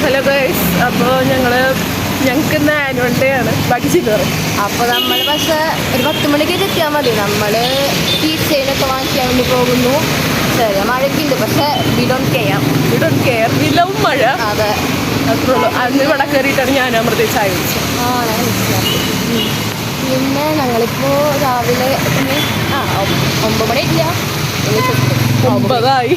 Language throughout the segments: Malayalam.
ഹലോ ഗൈസ്, അപ്പോൾ ഞങ്ങൾക്ക് ഇന്ന് ആനുവൽ ഡേ ആണ്. ബാക്കി ചെയ്തു പറയും. അപ്പോൾ നമ്മൾ പക്ഷേ ഒരു 10 മണിക്ക് എത്തിയാൽ മതി. നമ്മൾ കീ ചെയിനൊക്കെ വാങ്ങിക്കാൻ വേണ്ടി പോകുന്നു. ചെറിയ മഴയൊക്കെ ഉണ്ട്, പക്ഷേ വി ഡോണ്ട് കെയർ. വിലവും മഴ. അതെ, അത്രേ ഉള്ളൂ. അന്ന് ഇവിടെ കയറിയിട്ടാണ് ഞാൻ അമൃത ചായ കുടിച്ചത്. ഞാൻ പിന്നെ ഞങ്ങളിപ്പോൾ രാവിലെ 9 മണി ഇല്ല, 9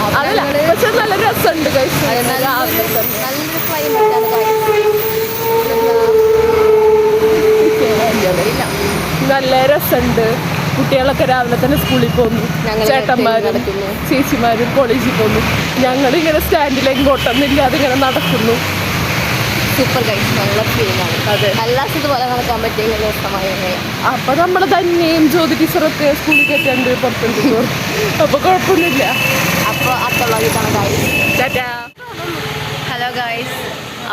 അതല്ല, പക്ഷെ നല്ല രസമുണ്ട് ഗൈസ്. നല്ലൊരു ക്ലൈമറ്റാണ് നല്ല രസമുണ്ട്. കുട്ടികളൊക്കെ രാവിലെ തന്നെ സ്കൂളിൽ പോകുന്നു. ചേട്ടന്മാരും ചേച്ചിമാരും കോളേജിൽ പോകുന്നു. ഞങ്ങളിങ്ങനെ സ്റ്റാൻഡിലേക്ക് കൊട്ടൊന്നുമില്ലാതെ ഇങ്ങനെ നടക്കുന്നു. സൂപ്പർ ഗൈസ്, നല്ല ഫീലിംഗാണ്. അതെ, എല്ലാ ഇതുപോലെ നടക്കാൻ പറ്റിയ ദിവസമായി. അപ്പൊ നമ്മള് തന്നെയും ജ്യോതി ടീച്ചറൊക്കെ സ്കൂളിൽ കയറ്റാണ്ട് പുറത്തുണ്ട്. അപ്പൊ കുഴപ്പമൊന്നുമില്ല. അപ്പോൾ അടുത്തുള്ളതാണ് ഗൈസ്. ഹലോ ഗൈസ്,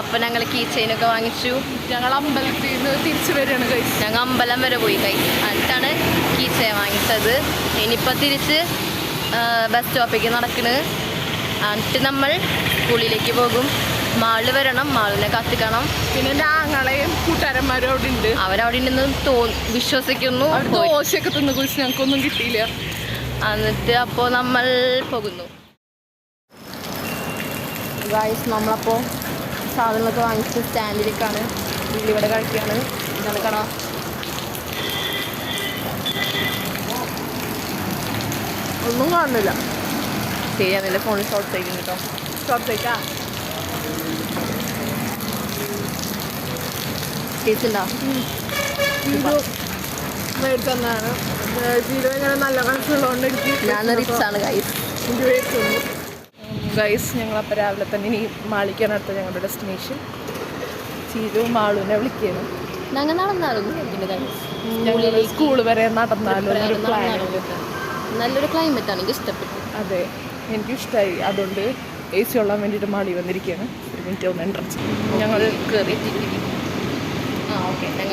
അപ്പോൾ ഞങ്ങൾ കീ ചെയിനൊക്കെ വാങ്ങിച്ചു. ഞങ്ങൾ അമ്പലത്തിൽ നിന്ന് തിരിച്ചു വരികയാണ് ഗൈസ്. ഞങ്ങൾ അമ്പലം വരെ പോയി ഗൈസ്, എന്നിട്ടാണ് കീ ചെയിൻ വാങ്ങിച്ചത്. ഇനിയിപ്പോൾ തിരിച്ച് ബസ് സ്റ്റോപ്പിലേക്ക് നടക്കുന്നത്. എന്നിട്ട് നമ്മൾ സ്കൂളിലേക്ക് പോകും. മാളിൽ വരണം, മാളിനെ കത്തിക്കണം. പിന്നെ ഞങ്ങളെയും കൂട്ടുകാരന്മാരും അവിടെ ഉണ്ട്. അവരവിടെ ഉണ്ടെന്ന് വിശ്വസിക്കുന്നു. ദോശയൊക്കെ തിന്നു കുറിച്ച് ഞങ്ങൾക്കൊന്നും കിട്ടിയില്ല. എന്നിട്ട് അപ്പോൾ നമ്മൾ പോകുന്നു ഗൈസ്. നമ്മളപ്പോൾ സാധനങ്ങളൊക്കെ വാങ്ങിച്ച് സ്റ്റാൻഡിലേക്കാണ്. ഇവിടെ കഴിക്കുകയാണ്. ഇതാണ് കട. ഒന്നും കാണുന്നില്ല. ശരി, അതിൻ്റെ ഫോണിൽ ഷോർട്ട് സൈഡിങ് കേട്ടോ. ഷോർട്ടേക്കാ ടേസ്റ്റുണ്ടോ? മേടിച്ചതാണ്. ജീരോ ഇങ്ങനെ നല്ല കണക്കുള്ളതുകൊണ്ട് എനിക്ക് ഞാൻ റിച്ചാണ് ഗൈസ്. ഗൈസ്, ഞങ്ങളപ്പോൾ രാവിലെ തന്നെ ഇനി മാളിക്കാണ് അടുത്ത ഞങ്ങളുടെ ഡെസ്റ്റിനേഷൻ. ചീരു മാളുവിനെ വിളിക്കുകയാണ്. ഞങ്ങൾ നടന്നാലും സ്കൂൾ വരെ നടന്നാലും നല്ലൊരു ക്ലൈമറ്റാണ്, എനിക്ക് ഇഷ്ടപ്പെട്ടു. അതെ, എനിക്കിഷ്ടമായി. അതുകൊണ്ട് AC കൊള്ളാൻ വേണ്ടിയിട്ട് മാളി വന്നിരിക്കുകയാണ്. ഒരു മിനിറ്റ് ഒന്ന് എൻട്രൻസ് ഞങ്ങൾ കയറി.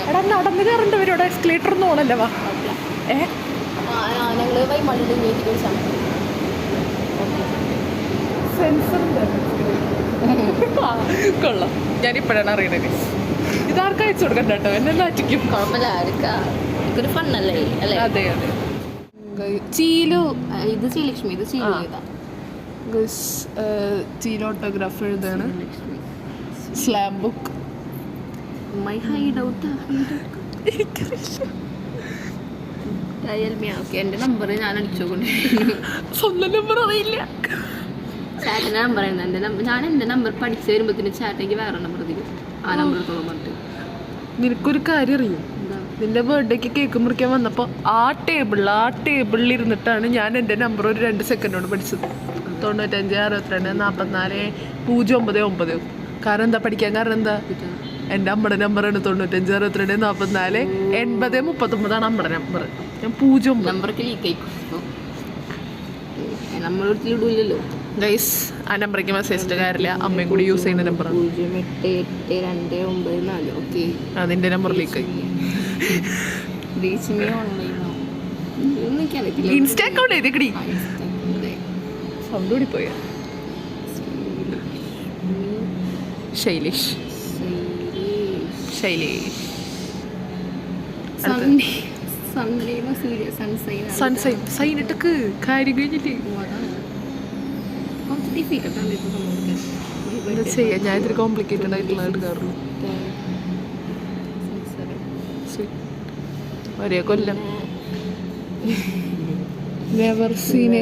എടാ, നടന്ന് കയറേണ്ടവരോട് എസ്കലേറ്റർ ഒന്നും ഓണല്ലേ? വാ. ഞങ്ങൾ വൈമാളിയുടെ സെൻസർ കൊള്ളാം. ഞാനിപ്പോഴാണ് അറിയണത്. ഇതാർക്ക് അയച്ചു കൊടുക്കണ്ട കേട്ടോ, എന്നെ നാറ്റിക്കും. കുഴപ്പമില്ല, എനിക്കൊരു ഫണ്ണല്ലേ അല്ലേ? അതെ അതെ. ചീലു, ഇത് ശ്രീലക്ഷ്മി, ഇത് ചീലു. ചീലു ഓട്ടോഗ്രാഫ് എഴുതാണ്. Slam book. My hideout. എൻ്റെ നമ്പർ ഞാൻ അടിച്ചോകൊണ്ട് സ്വന്തം നമ്പർ അറിയില്ല. ചാറ്റിൻ്റെ നമ്പർ ആണ് ഞാൻ എൻ്റെ നമ്പർ പഠിച്ചു വരുമ്പോഴത്തേന് ചാറ്റേക്ക് വേറെ നമ്പർ തരും. ആ നമ്പർ എടുത്തോളം പറഞ്ഞിട്ട്. നിനക്കൊരു കാര്യം അറിയും? നിന്റെ ബർത്ത്ഡേക്ക് കേക്ക് മുറിക്കാൻ വന്നപ്പോൾ ആ ടേബിളിൽ ഇരുന്നിട്ടാണ് ഞാൻ എൻ്റെ നമ്പർ ഒരു 2 സെക്കൻഡോട് പഠിച്ചത്. 95 62 44 099. കാരണം എന്താ പഠിക്കാൻ കാരണം എന്താ? എൻ്റെ അമ്മയുടെ നമ്പറാണ് 95 62 44 80 39 അമ്മയുടെ നമ്പർ. ഞാൻ 0 നമ്പർക്ക് ലീക്ക് ആയിക്കോ. നമ്മളില്ലല്ലോ ഗൈസ്. ആ നമ്പറേക്ക് മെസ്സേജ് ഇട്ട് കാര്യമില്ല. അമ്മയും കൂടി യൂസ് ചെയ്യുന്ന നമ്പറാണ്. 088294. ഓക്കെ, അതിൻ്റെ നമ്പറിലേക്ക് ഇൻസ്റ്റ അക്കൗണ്ട് എഴുതിക്കടി. സൗണ്ട് കൂടി പോയ ശൈലേഷ്. സൺസൈൻ സൈൻ ഇട്ടക്ക് കാര്യം കഴിഞ്ഞില്ലേ? എന്താ ചെയ്യാ, ഞാൻ ഇത്തിരി കോംപ്ലിക്കേറ്റഡ് ആയിട്ടുള്ള എടുക്കാറുള്ളൂ. ഒരേ കൊല്ലം നെവർ സീൻ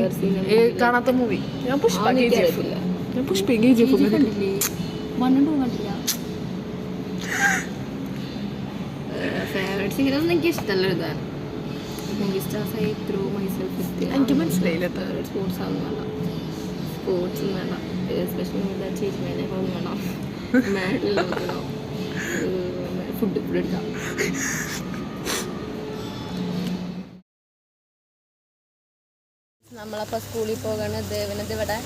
കാണാത്ത മൂവി. ഞാൻ പുഷ്പ KGF ഫേവറേറ്റ്സിങ്ങനൊന്നും എനിക്ക് ഇഷ്ടമല്ല എഴുതാൻ. എനിക്ക് മനസ്സിലായില്ല. സ്പോർട്സ് ഒന്നും വേണ്ട, സ്പോർട്സൊന്നും വേണ്ട. എസ്പെഷ്യലി ചേച്ചിമാരെ വേണം. ഫുഡ് എടുക്കാം. നമ്മളപ്പോൾ സ്കൂളിൽ പോകണ ദേവനത് ഇവിടെ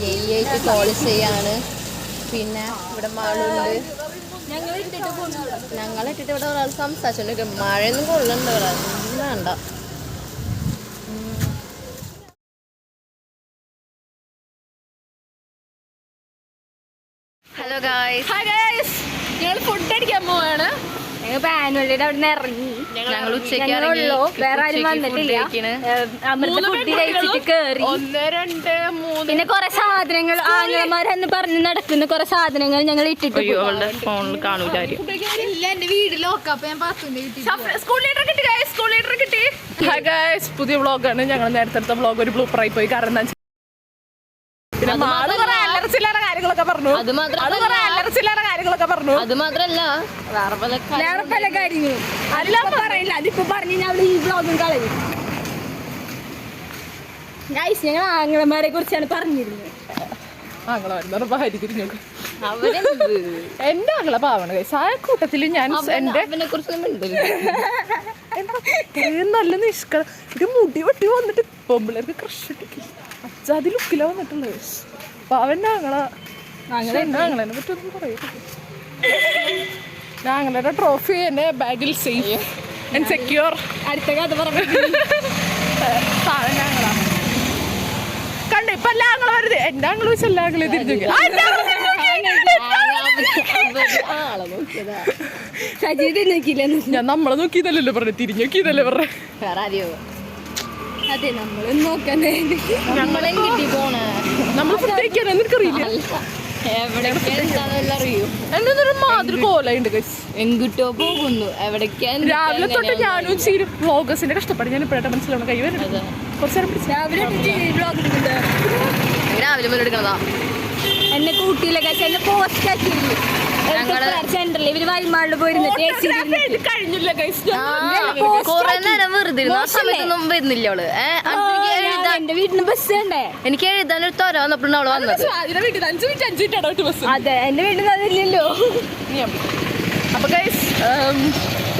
ആയിട്ട് കോൾ ചെയ്യാണ്. പിന്നെ ഇവിടെ മാളുണ്ട്. ഞങ്ങളിട്ടിട്ട് ഇവിടെ ഒരാൾ സംസാരിച്ചോണ്ടിരിക്കും. മഴയൊന്നും കൊള്ളണ്ട ഇവിടെ, വേണ്ട. ഹലോ ഗായ്സ്, ഹായ് ഗൈസ്, ഞങ്ങൾ ഫുഡ് അടിക്കാൻ പോവാണ്. ഞങ്ങൾ ആനുവലിയുടെ അവിടെ നിന്ന് ഇറങ്ങി. ഞങ്ങൾ ഉച്ചയ്ക്ക് ഞങ്ങളുള്ളൂ, വേറെ ആരും വന്നിട്ടില്ല. അമൃത ഫുഡ് കഴിച്ചിട്ട് കേറി. 1 2 3 പിന്നെ കൊറേ സാധനങ്ങൾ ആങ്ങളമാരെന്ന് പറഞ്ഞ് നടക്കുന്ന കൊറേ സാധനങ്ങൾ ഞങ്ങൾ ഇട്ടിട്ട് പോയി. അവളുടെ ഫോണിൽ കാണൂല ആരും. എന്റെ വീട് ലോക്കാം, അപ്പൊ ഞാൻ സ്കൂൾ ലീഡർ കിട്ടി ഗൈസ്, സ്കൂൾ ലീഡർ കിട്ടി. ഹായ് ഗൈസ്, പുതിയ വ്ളോഗാണ്. ഞങ്ങൾ നേരത്തെ എടുത്ത വ്ളോഗ് ഒരു ബ്ലൂപ്പർ ആയി പോയി. കാരണം എന്താ, പിന്നെ മാള് കുറെ അല്ലറച്ചില്ലാത്ത കാര്യങ്ങളൊക്കെ പറഞ്ഞു. അത് മാത്രമല്ല വേറെ പല കാര്യങ്ങളും അല്ല പറയില്ല. അതിപ്പോ പറഞ്ഞു ഞാൻ ഈ വ്ളോഗും കളയും. ഗൈസ്, ഞങ്ങൾ ആങ്ങളമാരെ കുറിച്ചാണ് പറഞ്ഞിരുന്നത്. ആങ്ങളെ ഭാര്യ തിരിഞ്ഞു. എന്റെ ആങ്ങളെ പാവാണ് ഗൈസ്. ആ കൂട്ടത്തില് ഞാൻ എന്റെ നല്ല നിഷ്കള ഒരു മുടി വെട്ടി വന്നിട്ട് പൊമ്പിള്ളേർക്ക് ക്രഷ് ഇട്ടിട്ട് അച്ചാതി ലുക്കില വന്നിട്ടുള്ളത് ഗൈസ്. പാവന്റെ ആങ്ങളെ പറ്റൊന്നും പറയും. ഞങ്ങളുടെ ട്രോഫി എന്നെ ബാഗിൽ സേഫ് ആൻഡ് സെക്യൂർ. അടുത്ത കഥ പറഞ്ഞു. കണ്ട ഇപ്പൊ എല്ലാ ആങ്ങളെ വരുത്. എന്റെ ആങ്ങളെ വെച്ച് എല്ലാ ആങ്ങളെ തിരിഞ്ഞു. ഞാൻ നമ്മളെ നോക്കിയതല്ലോ പറഞ്ഞു, തിരിഞ്ഞു നോക്കിയതല്ലേ പറഞ്ഞേ. അതെ, നമ്മളും നോക്കാൻ നമ്മൾ ഫുഡ് കഴിക്കാൻ എനിക്കറിയില്ല. എന്നൊരു മാതിരി കോലുണ്ട് എങ്കിട്ടോ പോകുന്നു എവിടേക്കാ. രാവിലെ തൊട്ട് ഞാനും ചീരും വ്ളോഗേഴ്സിന്റെ കഷ്ടപ്പാട് ഞാൻ ഇപ്പോഴായിട്ട് മനസ്സിലാവണം. കൈ വരുന്നത് കുറച്ചു നേരം പിടിച്ചു. രാവിലെ മുതൽ എടുക്കണതാ. എന്നെ കൂട്ടിയില്ല, എന്നെ പോസ്റ്റ് ആക്കിയില്ല. സെന്ററിൽ ഇവര് വൈമാളിൽ പോയിരുന്നിട്ട് കഴിഞ്ഞില്ല ഗൈസ്. കൊറേ നേരം വെറുതെ ഇരുന്നു. ആ സമയത്തൊന്നും വരുന്നില്ല അവള്. എന്റെ വീട്ടിന് ബസ് ഉണ്ടേ. എനിക്ക് എഴുതാൻ ഒരു തൊര വന്നപ്പോഴാണ് അവള് വന്നത്. വീട്ടിൽ 5 മിനിറ്റ് ബസ്. അതെ, എന്റെ വീട്ടിൽ അതില്ലല്ലോ. അപ്പൊ ഗൈസ്,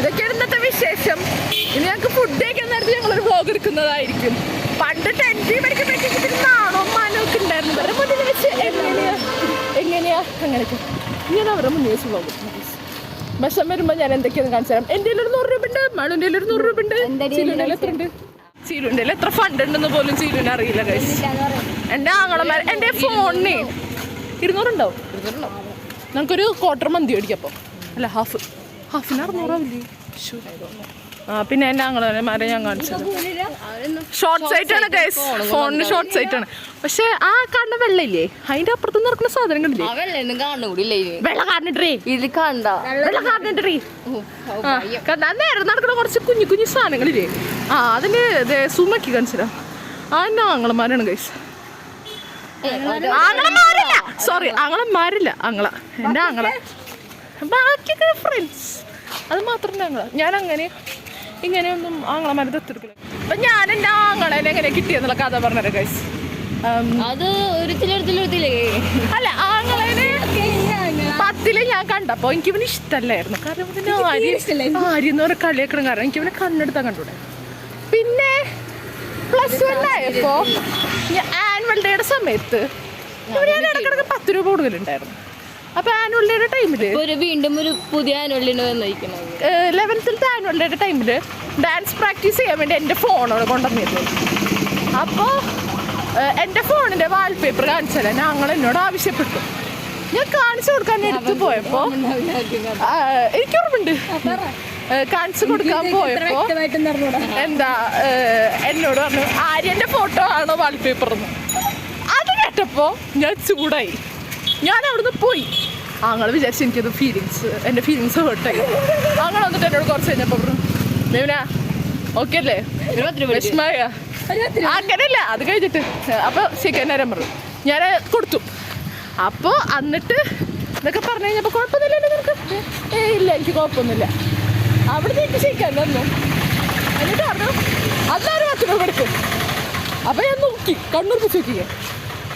ഇതൊക്കെയാണ് ഇന്നത്തെ വിശേഷം. ഇനി ഞങ്ങൾക്ക് ഫുഡ് കഴിക്കാൻ നേരത്തെ ഞങ്ങളൊരു വ്ളോഗ് എടുക്കുന്നതായിരിക്കും. പണ്ട് 10th പഠിക്കുമ്പോഴേക്കും നാണോ മാനൊക്കെ ഉണ്ടായിരുന്നു. അവരുടെ മുന്നിൽ വെച്ച് എങ്ങനെയാ അങ്ങനെയൊക്കെ ഞാൻ അവരുടെ മുന്നിൽ വെച്ച് വ്ളോഗ് എടുക്കുന്നു. ഭക്ഷണം വരുമ്പോ ഞാൻ എന്തൊക്കെയാന്ന് കാണിച്ചു തരാം. എന്റെ 100 രൂപ ഉണ്ട്, മാളുന്റെ 100 രൂപ ഉണ്ട്. ചീലുന്റെ എത്ര ഉണ്ട്, ചീലുന്റെ എത്ര ഫണ്ട് ഉണ്ടെന്ന് പോലും ചീലുവിന് അറിയില്ല ഗൈസ്. എന്റെ ആങ്ങളമാർ എന്റെ ഫോണിന് 200 ഉണ്ടാവും. നമുക്കൊരു ക്വാർട്ടർ മന്തി മേടിക്കപ്പോ അല്ല ഹാഫിന് 600 ആവില്ലേ. പിന്നെ എന്റെ ആങ്ങളമാരെ ഞാൻ കാണിച്ചത് ഷോർട്ട് സൈറ്റ് ആണ് ഗൈസ്. ഫോണിന് ഷോർട്ട് സൈറ്റ് ആണ്. പക്ഷെ ആ കാണുന്ന വെള്ളയില്ലേ, അതിന്റെ അപ്പുറത്ത് നടക്കുന്ന സാധനങ്ങളില്ലേ, വെള്ള കാർണിട്ടേ ഇതിൽ കണ്ട വെള്ള കാർണിട്ടേ നേരെ നടക്കുന്ന കുറച്ച് കുഞ്ഞു കുഞ്ഞു സാധനങ്ങളില്ലേ, അതിന് സുമക്കി കാണിച്ചതാ. ആ എന്നെ ആങ്ങളമാരാണ് ഗൈസ്. ആങ്ങളമാരില്ല, സോറി ആങ്ങളമാരില്ല, ആങ്ങള എന്റെ ആങ്ങള. ബാക്കിയൊക്കെ ഫ്രണ്ട്സ്, അത് മാത്രമല്ല ആങ്ങള. ഞാൻ അങ്ങനെ ഇങ്ങനെയൊന്നും ആങ്ങളമാരെ ദത്തെടുക്കില്ല. അപ്പൊ ഞാൻ എന്റെ ആങ്ങളേനെ എങ്ങനെ കിട്ടിയെന്നുള്ള കഥ പറഞ്ഞത് ഗൈസ്. അത് ഒരു അല്ല, ആങ്ങളേനെ 10th ഞാൻ കണ്ടപ്പോ എനിക്ക് ഇവന് ഇഷ്ടല്ലായിരുന്നു. കാരണം ഇവന് ആര്യ എന്ന് പറഞ്ഞ കളിയാക്കണം. കാരണം എനിക്ക് ഇവനെ കണ്ണെടുത്താൻ കണ്ടൂടെ. പിന്നെ +1 ആയപ്പോ ആനുവൽ ഡേയുടെ സമയത്ത് ഇവര് ഞാൻ ഇടക്കിടക്ക് 10 രൂപ കൊടുക്കലുണ്ടായിരുന്നു. അപ്പൊ ആനുവൽ ഡേയുടെ ടൈമില് വീണ്ടും ഒരു പുതിയ ആനുവൽ ഡേ വന്നിരിക്കുന്നത്. 11th ആനുവൽ ഡേയുടെ ടൈമില് ഡാൻസ് പ്രാക്ടീസ് ചെയ്യാൻ വേണ്ടി എൻ്റെ ഫോണോട് കൊണ്ടുവന്നിരുന്നു. അപ്പോൾ എൻ്റെ ഫോണിൻ്റെ വാൾപേപ്പർ കാണിച്ചാൽ ഞങ്ങൾ എന്നോട് ആവശ്യപ്പെട്ടു. ഞാൻ കാണിച്ചു കൊടുക്കാൻ എടുത്തു പോയപ്പോൾ എനിക്ക് ഓർമ്മയുണ്ട്, കാണിച്ചു കൊടുക്കാൻ പോയപ്പോൾ എന്താ എന്നോട് പറഞ്ഞു ആര്യൻ്റെ ഫോട്ടോ ആണോ വാൾപേപ്പർ എന്ന്. അത് കേട്ടപ്പോൾ ഞാൻ ചൂടായി. ഞാൻ അവിടുന്ന് പോയി. ആങ്ങൾ വിചാരിച്ചു എനിക്കത് എൻ്റെ ഫീലിങ്സ് ഹേർട്ടായി. ആങ്ങൾ വന്നിട്ട് എന്നോട് കുറച്ച് കഴിഞ്ഞപ്പോൾ പറഞ്ഞു ദേവന ഓക്കെ അല്ലേ, വിഷമായ അങ്ങനെയല്ല. അത് കഴിഞ്ഞിട്ട് അപ്പോൾ ചിക്കൻ നേരം പറഞ്ഞു ഞാൻ കൊടുത്തു. അപ്പോൾ എന്നിട്ട് ഇതൊക്കെ പറഞ്ഞു കഴിഞ്ഞപ്പോൾ കുഴപ്പമൊന്നുമില്ലല്ലോ നിനക്ക്? ഇല്ല എനിക്ക് കുഴപ്പമൊന്നുമില്ല. അവിടെ എനിക്ക് ചിക്കൻ തന്നു. എന്നിട്ട് പറഞ്ഞു അന്നാരും 10 രൂപ എടുക്കും. അപ്പോൾ ഞാൻ നോക്കി കണ്ണൂർപ്പിച്ച് നോക്കിയേ.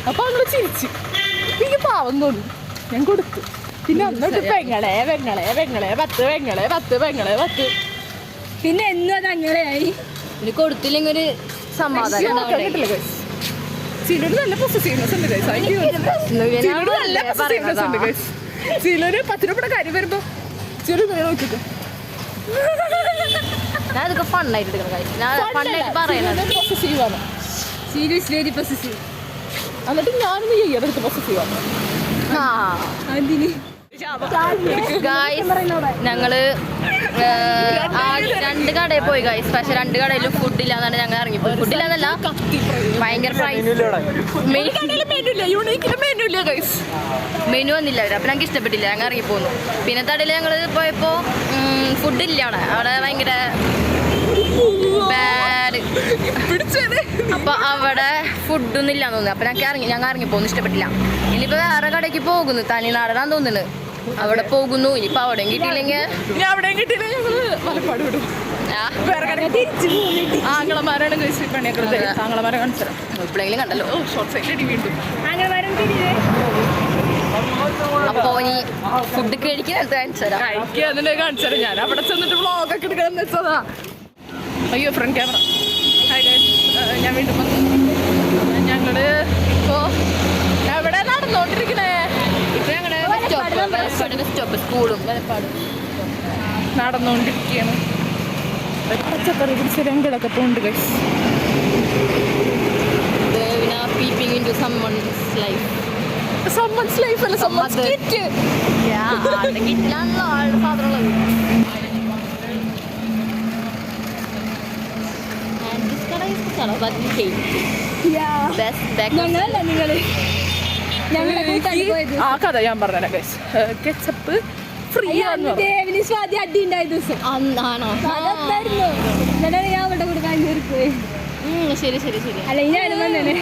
അപ്പോൾ അങ്ങനെ ചിരിച്ച് എനിക്ക് പാവം തോന്നി. ഞാൻ കൊടുത്തു. പിന്നെ എന്നിട്ട് പെങ്ങളെ 10. പിന്നെ എന്നും അത് അങ്ങനെയായി. കൊടുത്തില്ലെങ്കിൽ ഒരു സമാധാനം ചിലര് നല്ല പൊസസീവ്നെസ് ഉണ്ട് ഗൈസ്. ചിലര് 10 രൂപയുടെ കാര്യം വരുമ്പോ ചിലർ നോക്കിട്ട് ഞാൻ അതൊക്കെ ഫണ്ണായിട്ട് പൊസസീവാണ്. Serious very possessive. എന്നിട്ട് ഞാനൊന്ന് ചെയ്യാതെടുത്ത് പൊസസീവാണ്. എന്തിന് ഗായ്സ് ഞങ്ങള് രണ്ട് കടയിൽ പോയി ഗായ്സ്. പക്ഷെ രണ്ട് കടയിലും ഫുഡില്ല എന്നാണ് ഞങ്ങൾ ഇറങ്ങിപ്പോയി. ഫുഡില്ലാന്നല്ല, ഭയങ്കര മെനു വന്നില്ല അവർ. അപ്പൊ ഞങ്ങൾക്ക് ഇഷ്ടപ്പെട്ടില്ല, ഞങ്ങൾ ഇറങ്ങിപ്പോന്നു. പിന്നെ തടയിൽ ഞങ്ങൾ പോയപ്പോ ഫുഡില്ല അവിടെ ഭയങ്കര ബാഡ്. അപ്പൊ അവിടെ ഫുഡൊന്നും ഇല്ലാന്ന് തോന്നുന്നു. അപ്പൊ ഞങ്ങൾ ഇറങ്ങിപ്പോന്നു, ഇഷ്ടപ്പെട്ടില്ല. ഇനിയിപ്പോ വേറെ കടയ്ക്ക് പോകുന്നു, തനിനാടനാന്ന് തോന്നുന്നു. അവിടെ പോകുന്നു. ഇനിയിപ്പോ അവിടെയും കിട്ടിയില്ലെങ്കിൽ ആങ്ങളമാരാണ് ആങ്ങളമാരെ കാണിച്ചത് എപ്പോഴെങ്കിലും കണ്ടല്ലോ. ഷോർട്ട് സൈഡ് വീണ്ടും അപ്പൊ ഇനി ഫുഡ് കഴിക്കാൻ കാണിച്ചുതരാം. കഴിക്കുക കാണിച്ചത്. ഞാൻ അവിടെ ചെന്നിട്ട് വ്ളോഗൊക്കെ എടുക്കണം വെച്ചതാ. അയ്യോ ഫ്രണ്ട് ക്യാമറ. ഞാൻ വീണ്ടും ഞങ്ങള് ഇപ്പോ എവിടെ നടന്നോണ്ടിരിക്കണേ? ഇപ്പൊ ഞങ്ങളുടെ സ്റ്റോപ്പ് സ്കൂളും നടന്നുകൊണ്ടിരിക്കുകയാണ്. പച്ചക്കറി പിടിച്ച രംഗങ്ങളൊക്കെ പോകുന്നുണ്ട് guys. Peeping in to someone's life. Someone's life അല്ല, someone's kit. ആളുടെ കിറ്റിലാണല്ലോ ആളുടെ സാധനം ഉള്ളത്. And this color is the color that we hate. Best back. ഞങ്ങളല്ല ഞങ്ങളെ കൂട്ടാൻ പോയത്. ആ കഥ ഞാൻ പറഞ്ഞുതരാം ഗൈസ്. കെച്ചപ്പ് ഫ്രീ ആണെന്ന് പറഞ്ഞു. ദേവിന് സ്വാതി അടി ഉണ്ടായ ദിവസം ആണോ? അതായിരുന്നു. എന്നിട്ടാണ് ഞാൻ അവളുടെ കൂടെ കാഞ്ഞൂർക്ക് പോയി. ശരി ശരി ശരി. അല്ലെങ്കിൽ ഞാനും വന്നേനെ.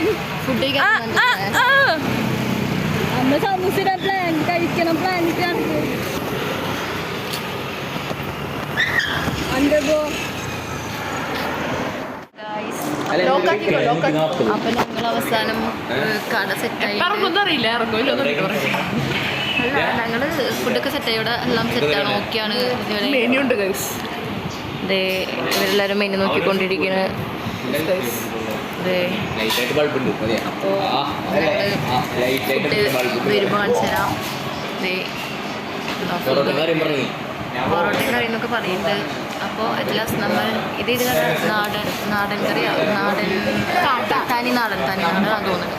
ഫുഡ് കഴിക്കാൻ നമ്മൾ സമൂസയുടെ പ്ലാൻ കഴിക്കണം. പ്ലാൻ അന്തോ അപ്പൊ ഞങ്ങൾ അവസാനം കട സെറ്റായി. അറിയില്ല ഇറങ്ങുമല്ലോ. ഞങ്ങള് ഫുഡൊക്കെ സെറ്റായി. ഇവിടെ എല്ലാം സെറ്റാണ്, ഓക്കെയാണ്. മെനു ഉണ്ട് ഗൈസ്. ഇവരെല്ലാരും മെനു നോക്കിക്കൊണ്ടിരിക്കുന്നത്. അപ്പോൾ ഫുഡ് വരുമ്പോൾ കാണിച്ചു തരാം. പൊറോട്ടയും കറി എന്നൊക്കെ പറയുന്നുണ്ട്. അപ്പോൾ എല്ലാം നമ്മൾ ഇത് നാടൻ കറി, തനിനാടൻ തോന്നുന്നത്.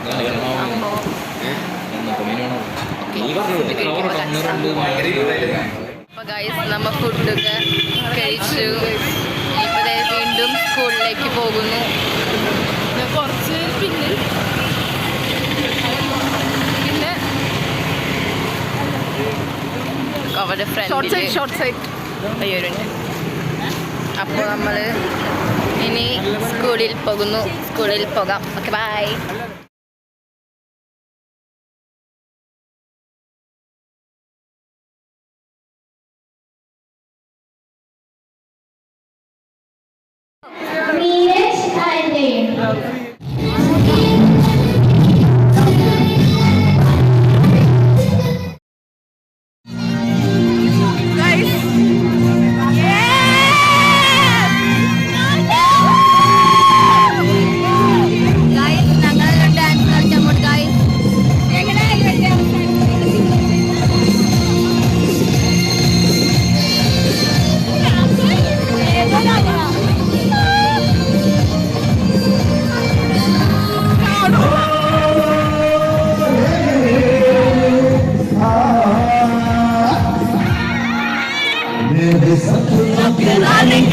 അപ്പോൾ ഗൈസ് നമ്മൾ ഫുഡൊക്കെ കഴിച്ചു. ഇപ്പോൾ വീണ്ടും സ്കൂളിലേക്ക് പോകുന്നു. കുറച്ച് പിന്നെ അവരുടെ ഫ്രണ്ട് അയ്യോരുണ്ട്. അപ്പോൾ നമ്മൾ ഇനി സ്കൂളിൽ പോകുന്നു. സ്കൂളിൽ പോകാം. Okay bye. Running